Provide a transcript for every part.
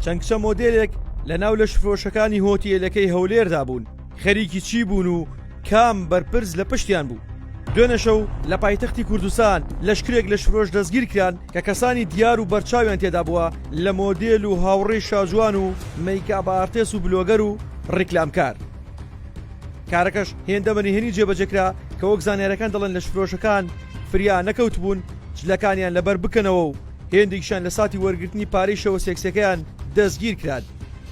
چەند کچە مۆدێلێک لە ناو لە شفرۆشەکانی هۆتێلەکەی هەولێردا بوون، خەریکی چی بوون و کام بەرپرس لە پشتیان بوو. دوێنێ شەو لە پایتەختی کوردستان لەشکرێک لە شفرۆش دەستگیر کران کە کەسانی دیار و بەرچاویان تێدا بووە لە مۆدێل و هاوڕێی شاجوان و مەیکاپ ئارتێس و بلۆگەر و ڕیکلامکار. کارەکەش هێندە بەنهێنی جێبەجێکرا کە وەک زانیارەکان دەڵێن لە شفرۆشەکان فریا نەکەوت بوون جلەکانیان لەبەر بکەنەوە و هێندێکیشان لە ساتی وەرگرتنی پارەی شەوە سێکسەکەیان دەستگیر کران.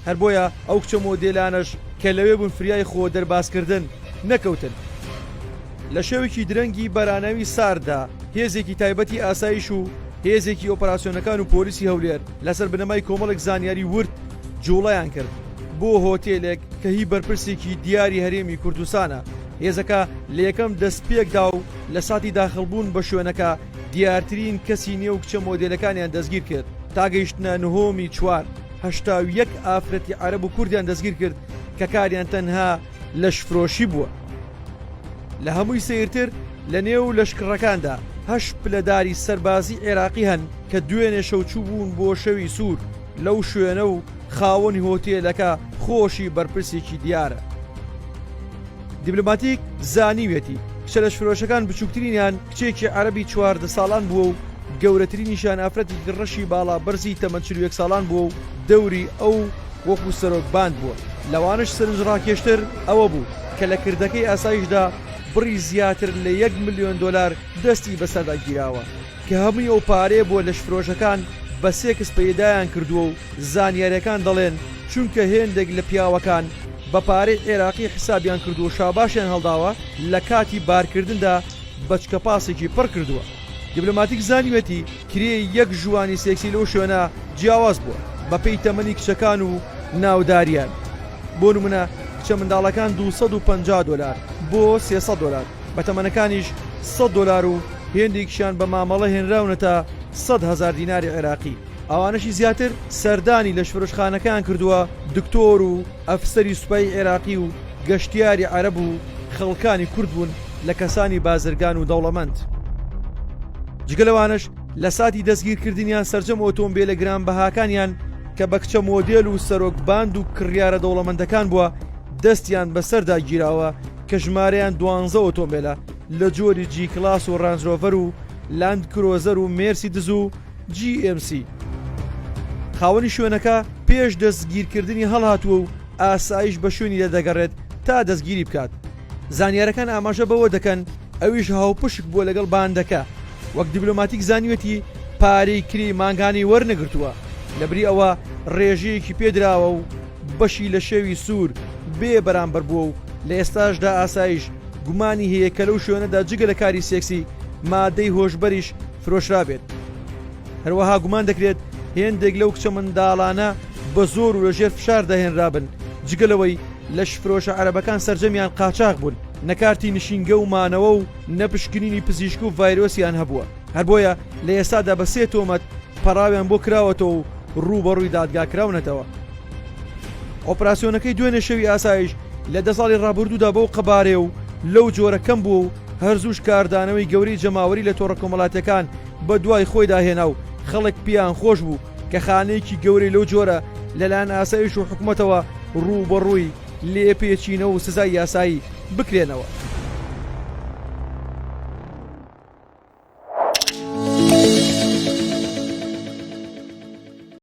هەر بۆیە ئەو کچە مۆدێلانەش کە لەوێ بوون فریای خۆ دەرباسکردن نەکەوتن. لە شێوێکی درەنگی بەرانەوی ساردا هێزێکی تایبەتی ئاسایش و هێزێکی ئۆپەراسیۆنەکان و پۆلیسی هەولێر لەسەر بنەمای کۆمەڵێک زانیاری ورد جوڵەیان کرد بۆ هۆتێلێک کە هی بەرپرسێکی دیاری هەرێمی کوردستانە. هێزەکە لە یەکەم دەستپێکدا و لە ساتی داخڵبوون بە شوێنەکە دیارترین کەسی نێو کچە مۆدێلەکانیان دەستگیر کرد تا گەیشتنە نهۆمی چوار. 81 ئافرەتی عەرەب و کوردیان دەستگیر کرد کە کاریان تەنها لەشفرۆشی بووە. لە هەمووی سیرتر لە نێو لەشکڕەکاندا 8 پلەداری سەربازی عێراقی هەن کە دوێنێ شەوچوو بوون بۆ شەوی سوور لەو شوێنە و خاوەنی هۆتێلەکە خۆشی بەرپرسێکی دیارە. دیبلۆماتیک زانیوێتی کچە لەشفرۆشەکان بچووکترینیان کچێکی عەرەبی 14 ساڵان بووە و گەورەترینیشان ئافرەتی گڕەشی باڵا بەرزی تەمەن 41 ساڵان بووە و دەوری ئەو وەکو سەرۆکباند بووە. لەوانش سەرنج ڕاکێشتر ئەوە بوو کە لە کردەکەی ئاسایشدا بڕی زیاتر لە 1 ملیۆن دۆلار دەستی بەسەردا گیراوە کە هەمووی ئەو پارەیە بۆ لەشفرۆشەکان بە 3 کەس پەیدایان کردووە و زانیاریەکان دەڵێن چونکە هێندێک لە پیاوەکان بە پارەی عێراقی حسابیان کردو و شاباشیان هەڵداوە لە کاتی بارکردندا بەچکە پاسێکی پڕ کردووە. دیبلۆماتیک زانیوێتی کرێی یەک ژوانی سێکسی لەو شوێنە جیاواز بووە بە پێی تەمەنی کچەکان و ناوداریان. بۆ نمونە کچە منداڵەکان 250 دۆلار بۆ 300 دۆلار، بە تەمەنەکانیش 100 دۆلار و هێندێکیشان بە مامەڵە هێنراونەتە 100,000 دیناری عێراقی. ئەوانەشی زیاتر سەردانی لە شفرۆشخانەکان کردووە دکتۆر و ئەفسەری سوپای عێراقی و گەشتیاری عەرەب و خەڵکانی کورد بوون لە کەسانی بازرگان و دەوڵەمەند. جگەلەوانش لە ساتی دەستگیرکردنیان سەرجەم ئۆتۆمبیلە گرانبەهاکانیان کە بە کچە مۆدێل و سەرۆکباند و کڕیارە دەوڵەمەندەکان بووە دەستیان بەسەردا گیراوە کە ژمارەیان 12 ئۆتۆمبیلە لە جۆری جی کلاس و ڕانجرۆڤەر و لاند کرۆزەر و مێرسیدز و GMC. خاوەنی شوێنەکە پێش دەستگیرکردنی هەڵهاتووە و ئاسایش بە شوێنی دەدەگەڕێت تا دەستگیری بکات. زانیارەکان ئاماژە بەوە دەکەن ئەویش هاوپشک بووە لەگەڵ باندەکە. وەک دیبلۆماتیک زانیوێتی پارەی کری مانگانی وەرنەگرتووە لەبری ئەوە ڕێژەیەکی پێدراوە و بەشی لە شێوی سوور بێ بەرامبەر بووە و لە ئێستاشدا ئاسایش گومانی هەیە کە لەو شوێنەدا جگە لە کاری سێکسی مادەی هۆشبەریش فرۆشرا بێت. هەروەها گومان دەکرێت هێندێک لەو کچە منداڵانە بە زۆر و لەژێر فشار دەهێنرابن جگەلەوەی لە شفرۆشە عەرەبەکان سەرجەمیان قاچاق بوون، نەکارتی نشینگە و مانەوە و نەپشکنینی پزیشک و ڤایرۆسیان هەبووە. هەر بۆیە لە ئێستادا بە 3 تۆمەت پەراویان بۆ کراوەتەوە و ڕووبەڕووی دادگاکراونەتەوە. ئۆپراسیۆنەکەی دوێنێ شەوی ئاسایش لە 10 ساڵی ڕابردوودا بەو قەبارێ و لەو جۆرە کەم بووە و هەرزووش کاردانەوەی گەوری جەماوەری لە تۆڕە کۆمەڵاتەکان بە دوای خۆی داهێنا و خەڵک پیان خۆش بوو کە خانەیەکی گەورەی لەو جۆرە لەلایەن ئاسایش و حکوومەتەوە ڕووبەڕووی لێپێچینەوە و سزای یاسایی بکرێنەوە.